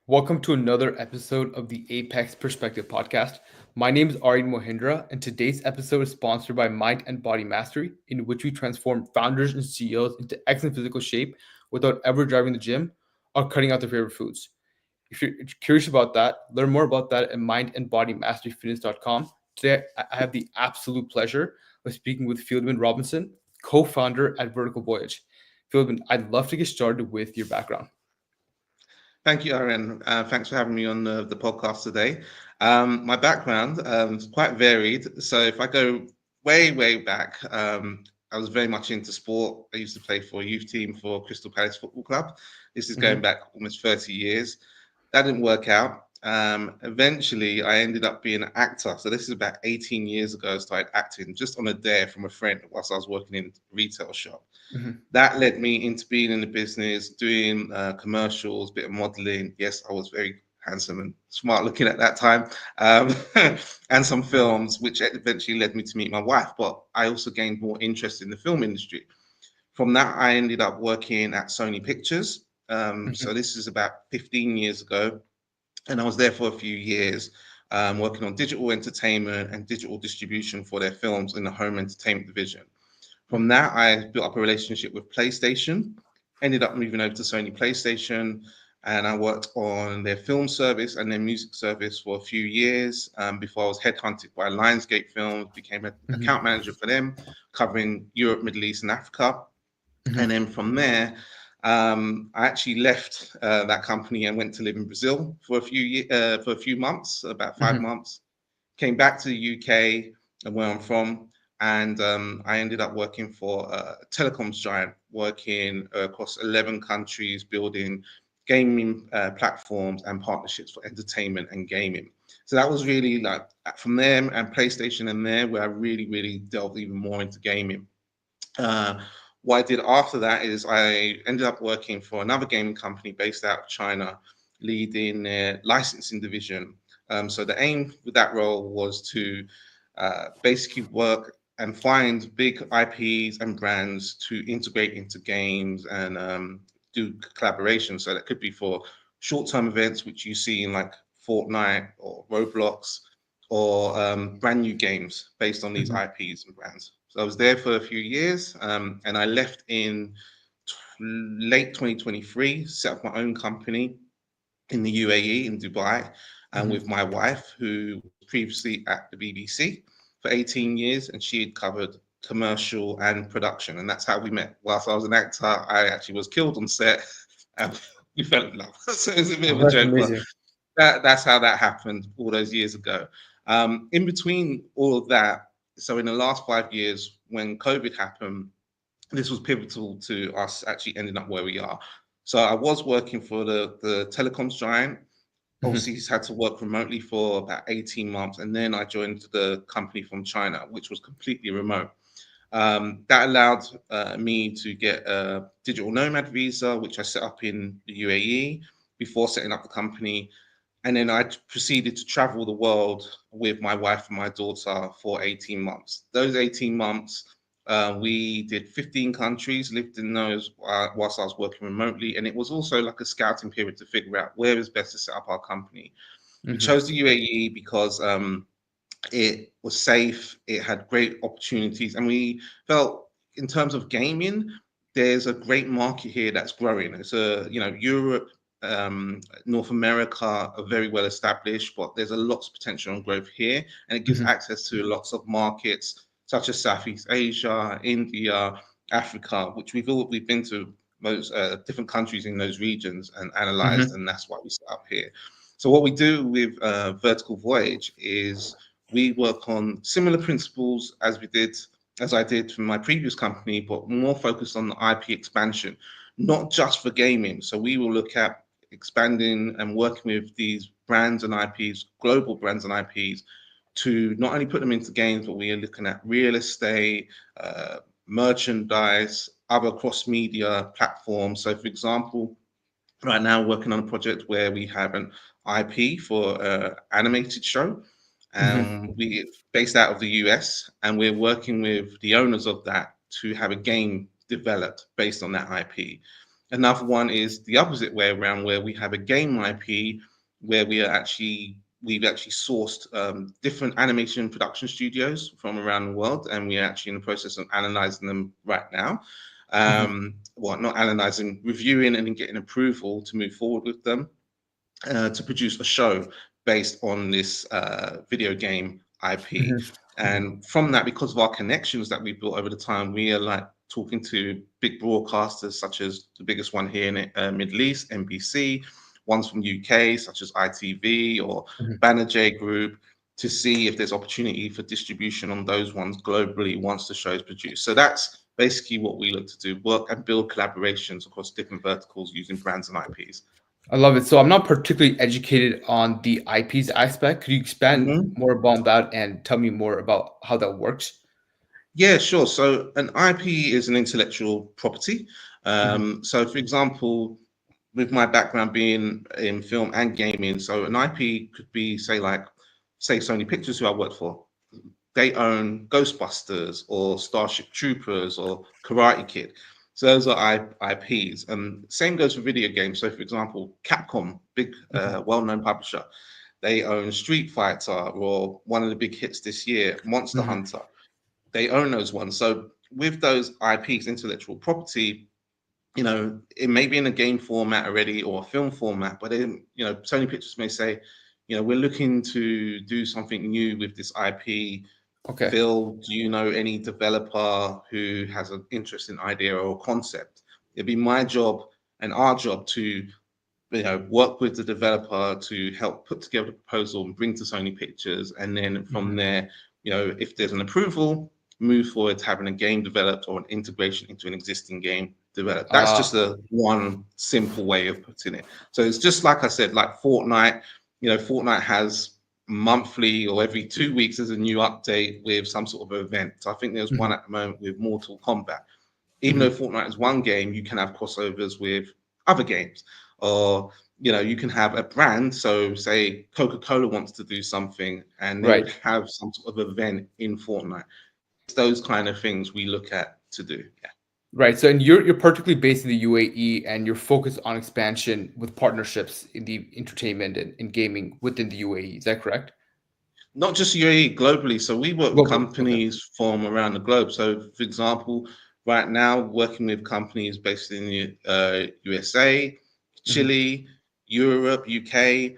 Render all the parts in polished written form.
Welcome to another episode of the Apex Perspective podcast. My name is Ari Mohindra, and today's episode is sponsored by Mind and Body Mastery, in which we transform founders and CEOs into excellent physical shape without ever driving the gym or cutting out their favorite foods. If you're curious about that, learn more about that at mindandbodymasteryfitness.com. Today, I have the absolute pleasure of speaking with Fieldman Robinson, co-founder at Vertical Voyage. Fieldman, I'd love to get started with your background. Thank you, Aaron. Thanks for having me on the podcast today. My background is quite varied. So if I go way back, I was very much into sport. I used to play for a youth team for Crystal Palace Football Club. This is going Mhm. back almost 30 years. That didn't work out. Eventually, I ended up being an actor. So this is about 18 years ago. I started acting just on a dare from a friend whilst I was working in a retail shop. Mhm. That led me into being in the business, doing commercials, bit of modeling. Yes, I was very handsome and smart looking at that time, um, and some films, which eventually led me to meet my wife. But I also gained more interest in the film industry. From that, I ended up working at Sony Pictures. So Mhm. this is about 15 years ago, and I was there for a few years. Working on digital entertainment and digital distribution for their films in the home entertainment division. From Mhm. that, I built up a relationship with PlayStation, ended up moving over to Sony PlayStation, and I worked on their film service and their music service for a few years before I was headhunted by Lionsgate Films, became an Mhm. account manager for them, covering Europe, Middle East, and Africa. And Mhm. then from there, I actually left that company and went to live in Brazil for a few months, about five Mhm. months. Came back to the UK and where I'm from, and I ended up working for a telecoms giant, working across 11 countries, building gaming platforms and partnerships for entertainment and gaming. So that was really like from there and PlayStation and there where I really delved even more into gaming. Uh, what I did after that is I ended up working for another gaming company based out of China, leading their licensing division. So the aim with that role was to basically work and find big IPs and brands to integrate into games and do collaboration. So that could be for short-term events, which you see in like Fortnite or Roblox, or brand new games based on these Mhm. IPs and brands. So I was there for a few years, and I left in late 2023, set up my own company in the UAE in Dubai, and Mhm. with my wife, who was previously at the BBC for 18 years, and she had covered commercial and production, and that's how we met. Whilst I was an actor, I actually was killed on set, and we fell in love. So it's a bit of Oh, a that's joke, but amazing. that's how that happened all those years ago. In between all of that, so in the last 5 years, when COVID happened, this was pivotal to us actually ending up where we are. So I was working for the telecoms giant. Mhm. Obviously, he's had to work remotely for about 18 months, and then I joined the company from China, which was completely remote. That allowed me to get a digital nomad visa, which I set up in the UAE before setting up the company. And then I proceeded to travel the world with my wife and my daughter for 18 months. Those 18 months, we did 15 countries, lived in those whilst I was working remotely. And it was also like a scouting period to figure out where is best to set up our company. We Mhm. chose the UAE because it was safe, it had great opportunities, and we felt in terms of gaming, there's a great market here that's growing. It's Europe, North America are very well established, but there's a lots of potential and growth here, and it gives Mhm. access to lots of markets such as Southeast Asia, India, Africa, which we've been to most different countries in those regions and analyzed, Mhm. and that's why we set up here. So what we do with Vertical Voyage is we work on similar principles as I did for my previous company, but more focused on the IP expansion, not just for gaming. So we will look at expanding and working with these brands and IPs, global brands and IPs, to not only put them into games, but we are looking at real estate, merchandise, other cross media platforms. So, for example, right now working on a project where we have an IP for an animated show. Mhm. We based out of the US, and we're working with the owners of that to have a game developed based on that IP. Another one is the opposite way around, where we have a game IP where we've actually sourced different animation production studios from around the world, and we're actually in the process of analyzing them right now. Mhm. Well, not analyzing, reviewing, and then getting approval to move forward with them to produce a show based on this video game IP. Mhm. Mhm. And from that, because of our connections that we've built over the time, we are like talking to big broadcasters, such as the biggest one here in the Middle East, NBC, ones from UK, such as ITV or Mhm. Banner J Group, to see if there's opportunity for distribution on those ones globally once the show is produced. So that's basically what we look to do: work and build collaborations across different verticals using brands and IPs. I love it. So I'm not particularly educated on the IPs aspect. Could you expand Mhm. more about that and tell me more about how that works? Yeah, sure. So an IP is an intellectual property. Mhm. So, for example, with my background being in film and gaming, so an IP could be, say Sony Pictures, who I work for. They own Ghostbusters or Starship Troopers or Karate Kid. So those are IPs. And same goes for video games. So, for example, Capcom, big, Mhm. well-known publisher, they own Street Fighter, or one of the big hits this year, Monster Mhm. Hunter. They own those ones. So with those IPs, intellectual property, it may be in a game format already or a film format, but then, Sony Pictures may say, we're looking to do something new with this IP. Okay. Phil, do you know any developer who has an interesting idea or concept? It'd be my job and our job to work with the developer to help put together a proposal and bring to Sony Pictures, and then from Mhm. there, if there's an approval, move forward to having a game developed or an integration into an existing game developed. That's Uh, just a one simple way of putting it. So it's just like I said, like Fortnite. Fortnite has monthly or every 2 weeks there's a new update with some sort of event. So I think there's one mhm. at the moment with Mortal Kombat. Even though Mhm. Fortnite is one game, you can have crossovers with other games, or you can have a brand. So, say Coca-Cola wants to do something, and they would Right. have some sort of event in Fortnite. It's those kind of things we look at to do. Yeah. Right. So, and you're particularly based in the UAE, and you're focused on expansion with partnerships in the entertainment and gaming within the UAE. Is that correct? Not just UAE, globally. So we work with Globally. Okay. companies from around the globe. So, for example, right now working with companies based in the USA, Mhm. Chile, Europe, UK,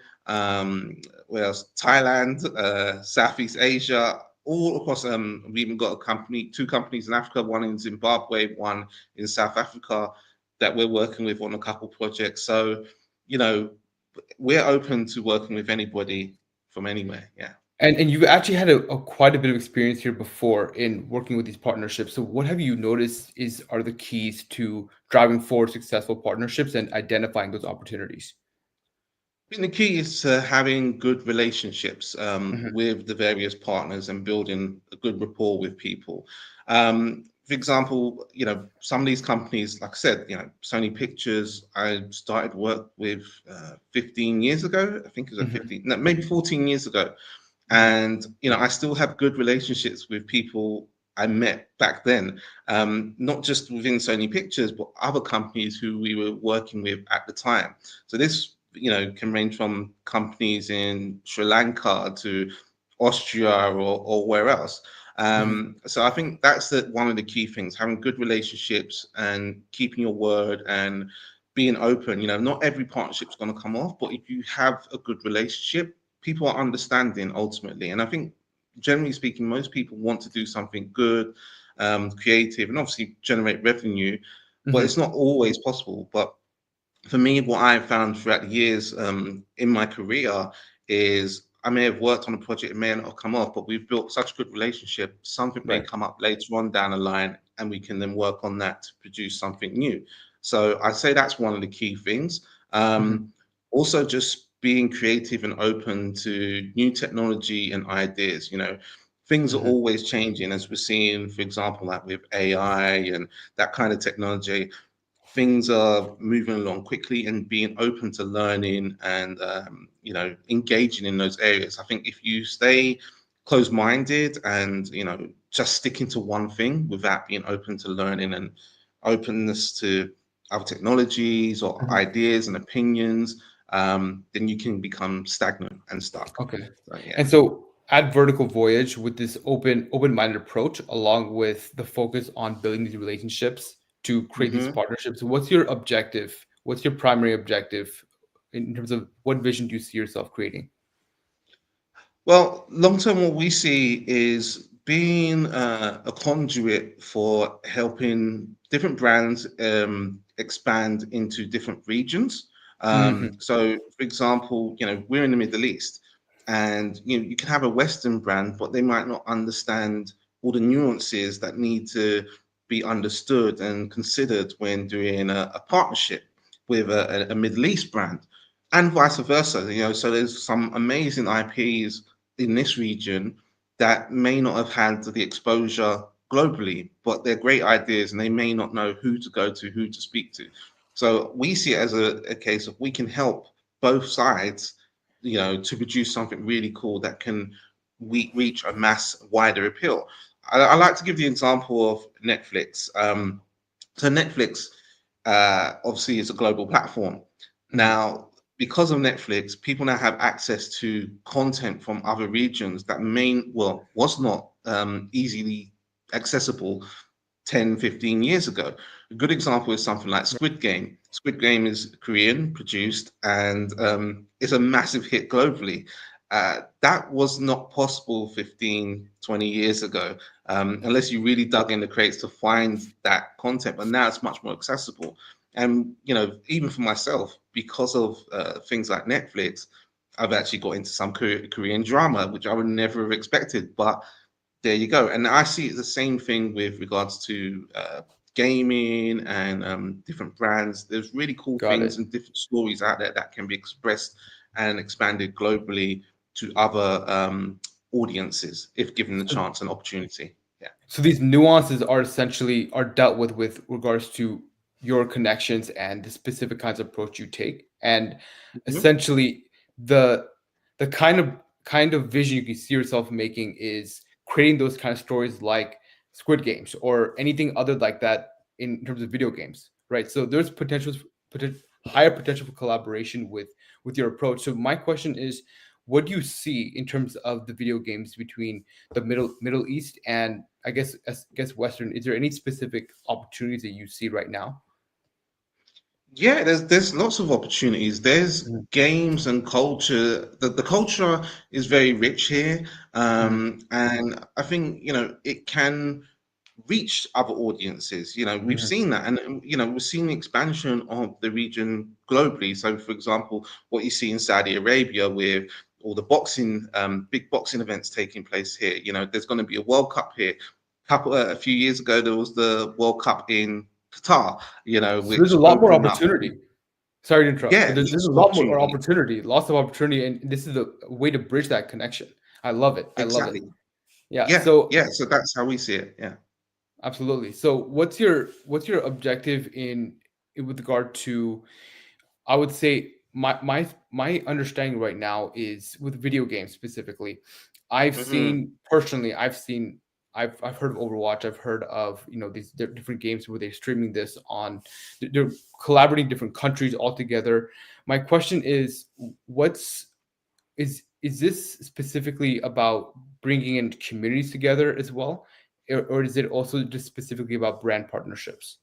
where else? Thailand, Southeast Asia, all across. We even got two companies in Africa, one in Zimbabwe, one in South Africa, that we're working with on a couple projects. So, you know, we're open to working with anybody from anywhere. Yeah. And you've actually had a quite a bit of experience here before in working with these partnerships. So what have you noticed are the keys to driving forward successful partnerships and identifying those opportunities? I think the key is to having good relationships Mhm. with the various partners and building a good rapport with people. For example, some of these companies, like I said, Sony Pictures, I started work with 15 years ago. I think it was Mhm. 15, no, maybe 14 years ago. Mhm. And I still have good relationships with people I met back then, not just within Sony Pictures, but other companies who we were working with at the time. So this, can range from companies in Sri Lanka to Austria, or where else. Mhm. So I think that's one of the key things: having good relationships and keeping your word and being open. Not every partnership's going to come off, but if you have a good relationship, people are understanding ultimately. And I think, generally speaking, most people want to do something good, creative, and obviously generate revenue, but it's Mhm. not always possible. But for me, what I've found throughout the years in my career is I may have worked on a project, it may not have come off, but we've built such a good relationship. Something may Right. come up later on down the line, and we can then work on that to produce something new. So I say that's one of the key things. Mhm. Also, just being creative and open to new technology and ideas. Things are Mhm. always changing, as we're seeing, for example, like with AI and that kind of technology. Things are moving along quickly, and being open to learning and engaging in those areas. I think if you stay closed-minded and just sticking to one thing without being open to learning and openness to other technologies or Mhm. ideas and opinions, then you can become stagnant and stuck. Okay. So yeah. And so at Vertical Voyage, with this open-minded approach, along with the focus on building these relationships to create these hmm partnerships, what's your objective? What's your primary objective in terms of what vision do you see yourself creating? Well, long term, what we see is being a conduit for helping different brands expand into different regions. Hmm. So, for example, we're in the Middle East, and you can have a Western brand, but they might not understand all the nuances that need to be understood and considered when doing a partnership with a Middle East brand, and vice versa. So there's some amazing IPs in this region that may not have had the exposure globally, but they're great ideas and they may not know who to go to, who to speak to. So we see it as a case of we can help both sides, to produce something really cool that can reach a mass wider appeal. I like to give the example of Netflix. So Netflix obviously is a global platform. Hmm. Now, because of Netflix, people now have access to content from other regions that was not easily accessible 10, 15 years ago. A good example is something like Squid Game. Squid Game is Korean produced and it's a massive hit globally. That was not possible 15, 20 years ago, unless you really dug in the crates to find that content. But now it's much more accessible. And, even for myself, because of things like Netflix, I've actually got into some Korean drama, which I would never have expected. But there you go. And I see it the same thing with regards to gaming and different brands. There's really cool Got things it. and different stories out there that can be expressed and expanded globally to other audiences if given the So, chance and opportunity. Yeah. so these nuances are essentially are dealt with regards to your connections and the specific kinds of approach you take, and Mhm. essentially the the kind of vision you can see yourself making is creating those kind of stories like Squid Games or anything other like that in terms of video games, right? So there's higher potential for collaboration with your approach. So my question is, what do you see in terms of the video games between the Middle East and I guess Western? Is there any specific opportunities that you see right now? Yeah, there's lots of opportunities. There's Mhm. games and culture. The culture is very rich here, Mhm. and I think it can reach other audiences. We've Mhm. seen that, and we've seen the expansion of the region globally. So, for example, what you see in Saudi Arabia with all the boxing, big boxing events taking place here. There's going to be a World Cup here. A few years ago, there was the World Cup in Qatar. So there's Which a lot more opened up. opportunity. Sorry to interrupt, Yeah, but there's lots a of lot more opportunity. opportunity, lots of opportunity, and this is a way to bridge that connection. I love it. I love it. Exactly. Yeah. Yeah, So yeah. So that's how we see it. Yeah. absolutely. So what's your objective in with regard to, I would say my understanding right now is with video games specifically. hmm I've heard of Overwatch. I've heard of these different games where they're streaming this on. They're collaborating different countries all together. My question is, what's is this specifically about bringing in communities together as well, or is it also just specifically about brand partnerships?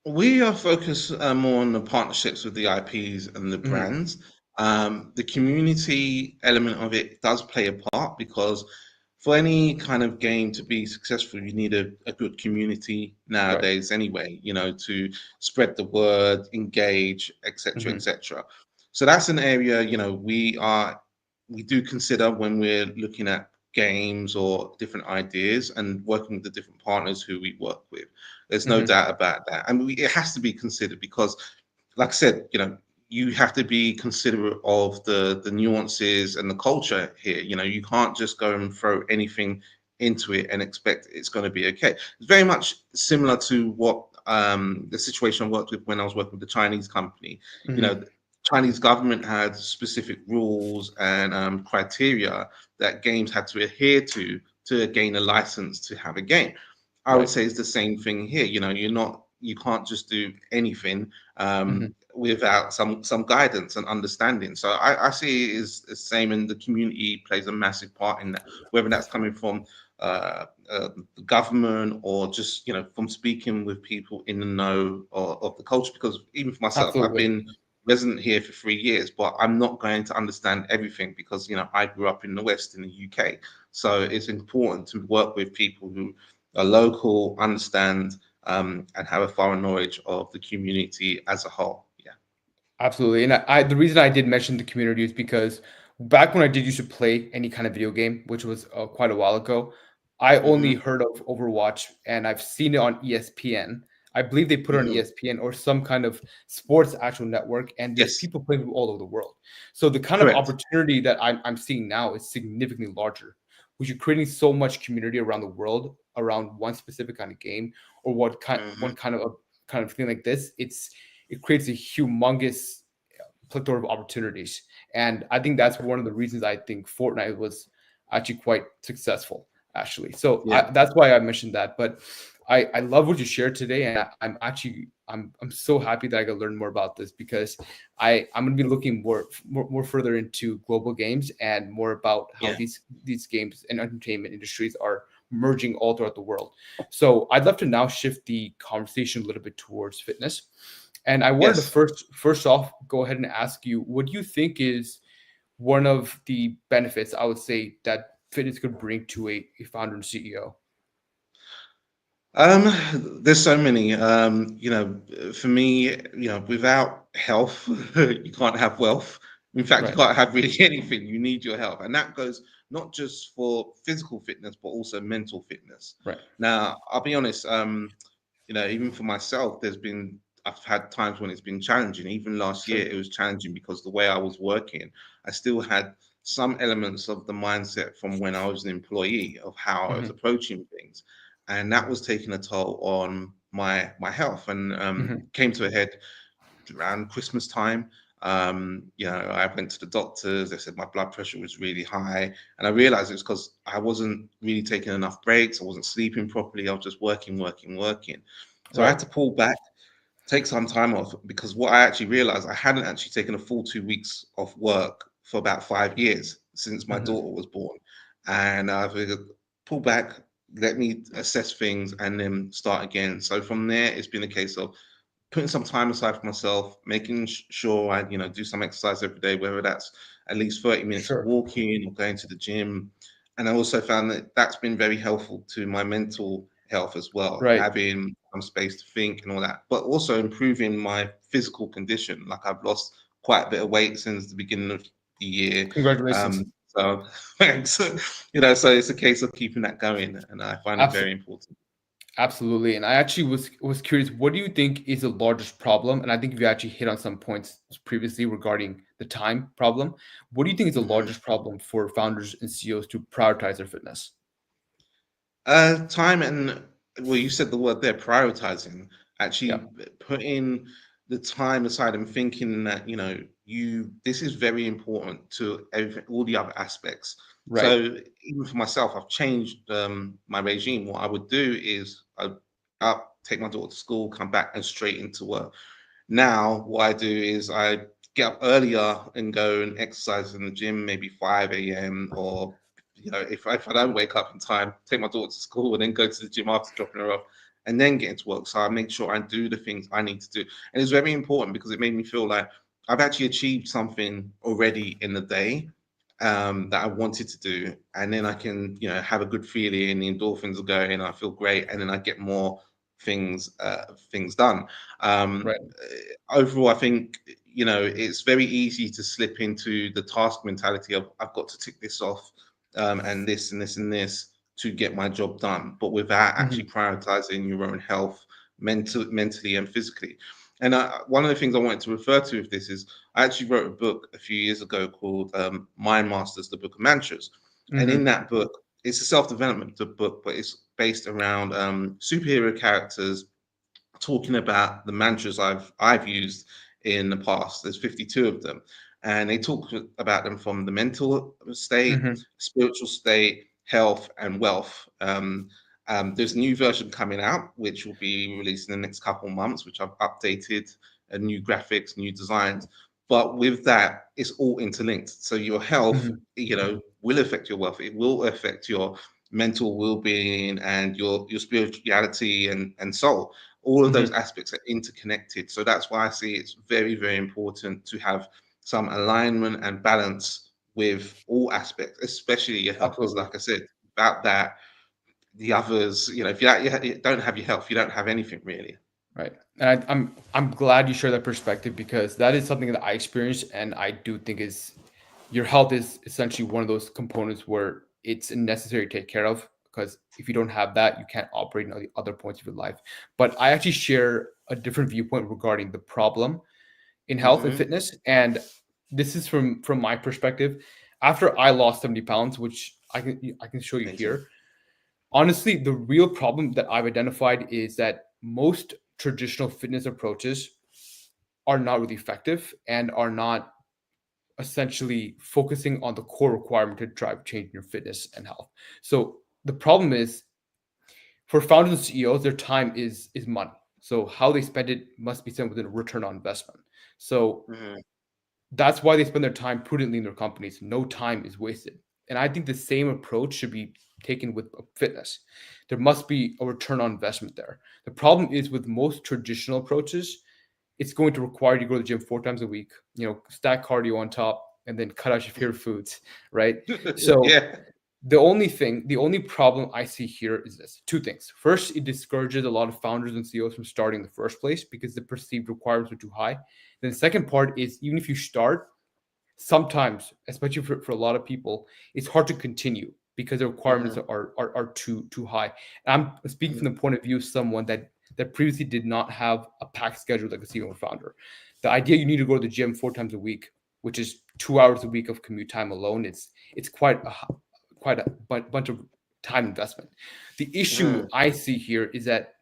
We are focused more on the partnerships with the IPs and the Hmm. brands. The community element of it does play a part because for any kind of game to be successful, you need a good community Right. nowadays anyway, to spread the word, engage, etc., Hmm. etc. So that's an area, we do consider when we're looking at games or different ideas and working with the different partners who we work with. There's no Hmm. doubt about that. And it has to be considered because, like I said, you have to be considerate of the nuances and the culture here. You can't just go and throw anything into it and expect it's going to be okay. It's very much similar to what the situation I worked with when I was working with the Chinese company. Hmm. The Chinese government had specific rules and criteria that games had to adhere to gain a license to have a game. I would Right. say it's the same thing here. You're not you can't just do anything Hmm. without some guidance and understanding. So I see it as the same, and the community plays a massive part in that, whether that's coming from the government or just from speaking with people in the know of the culture. Because even for myself, I've Absolutely. been resident here for 3 years, but I'm not going to understand everything because I grew up in the West in the UK. So it's important to work with people who are local, understand, and have a thorough knowledge of the community as a whole. Yeah. Absolutely. And the reason I did mention the community is because back when I did used to play any kind of video game, which was quite a while ago, I only Hmm. heard of Overwatch and I've seen it on ESPN. I believe they put it on Hmm. ESPN or some kind of sports actual network, and there's Yes, people playing from all over the world. So the kind of correct. opportunity that I'm seeing now is significantly larger. Which are creating so much community around the world around one specific kind of game or Hmm. one kind of thing like this. It creates a humongous plethora of opportunities. And I think that's one of the reasons I think Fortnite was actually quite successful, actually. So Yeah. that's why I mentioned that. But I love what you shared today, and I'm actually I'm so happy that I could learn more about this because I'm gonna be looking more further into global games and more about how Yeah. these games and entertainment industries are merging all throughout the world. So I'd love to now shift the conversation a little bit towards fitness. And I wanted to Yes. first off go ahead and ask you, what do you think is one of the benefits I would say that fitness could bring to a founder and CEO? Um, there's so many. For me, without health, you can't have wealth. In fact, you Right. can't have really anything. You need your health, and that goes not just for physical fitness, but also mental fitness. Right. Now, I'll be honest. Even for myself, I've had times when it's been challenging. Even last Sure. year, it was challenging because the way I was working, I still had some elements of the mindset from when I was an employee of how I was Hmm. approaching things, and that was taking a toll on my health. And Hmm. came to a head around Christmas time. I went to the doctors. They said my blood pressure was really high, and I realized it was because I wasn't really taking enough breaks. I wasn't sleeping properly. I was just working, working, working. So I Right. had to pull back, take some time off, because what I actually realized, I hadn't actually taken a full 2 weeks off work for about 5 years since my Hmm. daughter was born. And I figured, pull back, let me assess things, and then start again. So from there, it's been a case of putting some time aside for myself, making sure I, do some exercise every day, whether that's at least 30 minutes of Sure. walking or going to the gym. And I also found that that's been very helpful to my mental health as well, Right. having some space to think and all that, but also improving my physical condition. Like, I've lost quite a bit of weight since the beginning of the year. Congratulations. So thanks. So it's a case of keeping that going, and I find it very Absolutely. important. Absolutely. And I actually was curious, what do you think is the largest problem? And I think you actually hit on some points previously regarding the time problem. What do you think is the Mhm. largest problem for founders and CEOs to prioritize their fitness? Time and, well, you said the word there, prioritizing. Yeah. Actually, putting the time aside and thinking that this is very important to all the other aspects. Right. So even for myself, I've changed my regime. What I would do is I'd up, take my daughter to school, come back, and straight into work. Now, what I do is I get up earlier and go and exercise in the gym, maybe 5 a.m. Or, if I don't wake up in time, take my daughter to school and then go to the gym after dropping her off and then get into work. So I make sure I do the things I need to do. And it's very important because it made me feel like I've actually achieved something already in the day that I wanted to do. And then I can, have a good feeling, the endorphins are going, I feel great, and then I get more things done. Right. Overall, I think it's very easy to slip into the task mentality of, I've got to tick this off, and this and this and this to get my job done, but without actually Mhm. prioritizing your own health, mentally and physically. And one of the things I wanted to refer to with this is, I actually wrote a book a few years ago called Mind Masters: The Book of Mantras, and in Mhm. that book, it's a self-development book, but it's based around superhero characters talking about the mantras I've used in the past. There's 52 of them, and they talk about them from the mental state, Mhm. spiritual state, health, and wealth. There's a new version coming out, which will be released in the next couple of months, which I've updated, new graphics, new designs. But with that, it's all interlinked. So your health, Mhm. will affect your wealth. It will affect your mental well-being and your spirituality and soul. All of those Mhm. aspects are interconnected. So that's why I see it's very, very important to have some alignment and balance with all aspects, especially your health. Because, Absolutely. like I said, without that, the others, if you don't have your health, you don't have anything really. Right. And I'm glad you share that perspective because that is something that I experienced and I do think is your health is essentially one of those components where it's necessary to take care of because if you don't have that, you can't operate in all the other points of your life. But I actually share a different viewpoint regarding the problem in health and Hmm. fitness. And this is from my perspective. After I lost 70 pounds, which I can show you Amazing. here, honestly, the real problem that I've identified is that most traditional fitness approaches are not really effective and are not essentially focusing on the core requirement to drive change in your fitness and health. So the problem is for founders and CEOs, their time is money. So how they spend it must be spent with a return on investment. So Hmm. that's why they spend their time prudently in their companies. No time is wasted. And I think the same approach should be taken with fitness. There must be a return on investment there. The problem is with most traditional approaches, it's going to require you to go to the gym 4 times a week, stack cardio on top, and then cut out your favorite foods, right? So Yeah. the only problem I see here is this two things. First, it discourages a lot of founders and CEOs from starting in the first place because the perceived requirements are too high. Then the second part is even if you start, sometimes, especially for a lot of people, it's hard to continue because the requirements Hmm. are too high. And I'm speaking from the point of view of someone that previously did not have a packed schedule like a CEO or founder. The idea you need to go to the gym 4 times a week, which is 2 hours a week of commute time alone, it's quite a bunch of time investment. The issue Hmm. I see here is that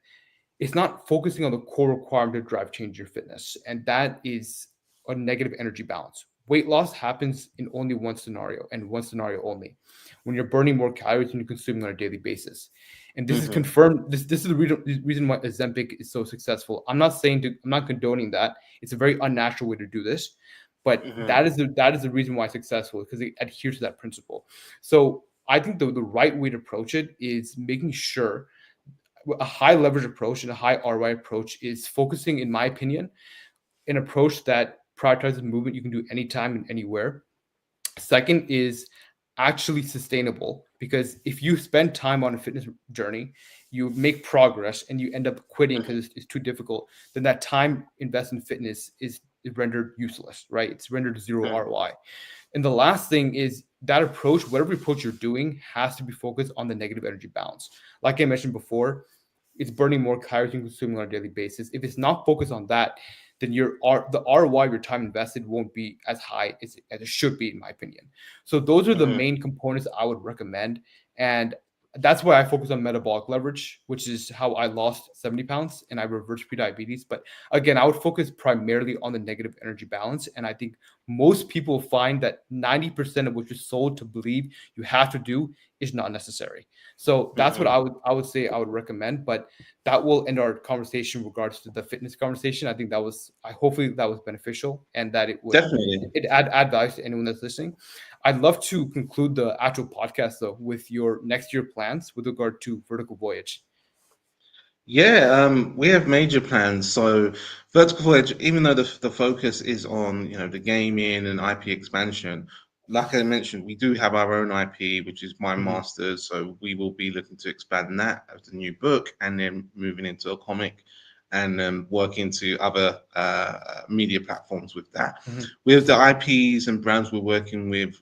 it's not focusing on the core requirement to drive change in your fitness, and that is a negative energy balance. Weight loss happens in only one scenario and one scenario only, when you're burning more calories than you're consuming on a daily basis. And this is Hmm. confirmed. This is the reason why Ozempic is so successful. I'm not condoning that. It's a very unnatural way to do this, but Hmm. that is the reason why it's successful because it adheres to that principle. So I think the right way to approach it is making sure a high leverage approach and a high ROI approach is focusing, in my opinion, an approach that prioritizes movement you can do anytime and anywhere. Second is actually sustainable because if you spend time on a fitness journey, you make progress and you end up quitting because it's too difficult, then that time invested in fitness is rendered useless, right? It's rendered zero Hmm. ROI. And the last thing is that approach, whatever approach you're doing, has to be focused on the negative energy balance. Like I mentioned before, it's burning more calories than consuming on a daily basis. If it's not focused on that, then the ROI of your time invested won't be as high as it should be, in my opinion. So those are the Hmm. main components I would recommend. And that's why I focus on metabolic leverage, which is how I lost 70 pounds and I reversed prediabetes. But again, I would focus primarily on the negative energy balance. And I think most people find that 90% of what you're sold to believe you have to do is not necessary. So that's what Hmm. I would say I would recommend. But that will end our conversation in regards to the fitness conversation. I think I hopefully that was beneficial and that Definitely. it add value to anyone that's listening. I'd love to conclude the actual podcast though with your next year plans with regard to Vertical Voyage. Yeah, we have major plans. So Vertical Voyage, even though the focus is on, the gaming and IP expansion, like I mentioned, we do have our own IP, which is my Mhm, master's. So we will be looking to expand that as a new book and then moving into a comic and work into other media platforms with that. mhm, With the IPs and brands we're working with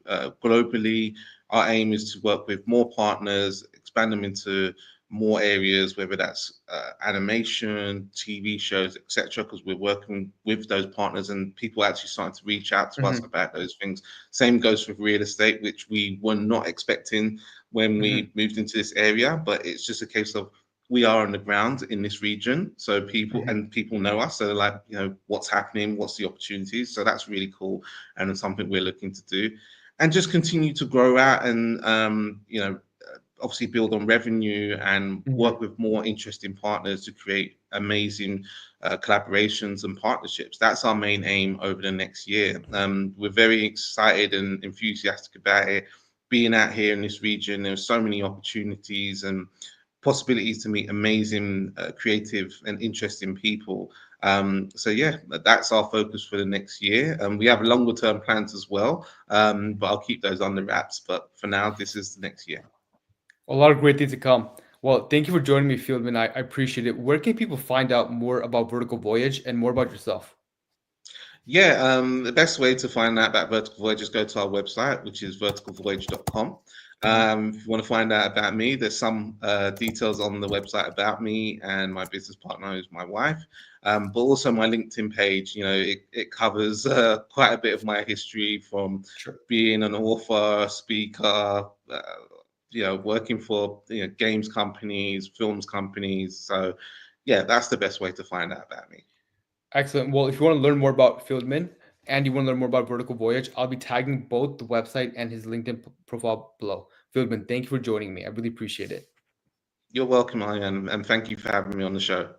globally, our aim is to work with more partners, expand them into more areas, whether that's animation, TV shows, etc. Because we're working with those partners, and people actually starting to reach out to us mhm, about those things. Same goes with real estate, which we were not expecting when we mhm, moved into this area, but it's just a case of we are on the ground in this region, so mhm, people know us. So they're like, what's happening, what's the opportunities. So that's really cool, and it's something we're looking to do, and just continue to grow out and obviously build on revenue and Mhm. work with more interesting partners to create amazing collaborations and partnerships. That's our main aim over the next year. We're very excited and enthusiastic about it. Being out here in this region, there's so many opportunities and possibilities to meet amazing, creative, and interesting people. So yeah, that's our focus for the next year. We have longer term plans as well, but I'll keep those under wraps. But for now, this is the next year. A lot of great things to come. Well, thank you for joining me, Fieldman. I appreciate it. Where can people find out more about Vertical Voyage and more about yourself? Yeah, the best way to find out about Vertical Voyage is go to our website, which is verticalvoyage.com. Mhm. If you want to find out about me, there's some details on the website about me and my business partner, who's my wife, but also my LinkedIn page. You know, it covers quite a bit of my history from Sure. being an author, speaker, working for games companies, films companies. So, yeah, that's the best way to find out about me. Excellent. Well, if you want to learn more about Fieldman and you want to learn more about Vertical Voyage, I'll be tagging both the website and his LinkedIn profile below. Fieldman, thank you for joining me. I really appreciate it. You're welcome, Ian, and thank you for having me on the show.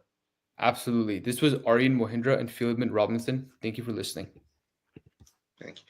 Absolutely. This was Aryan Mohindra and Fieldman Robinson. Thank you for listening. Thank you.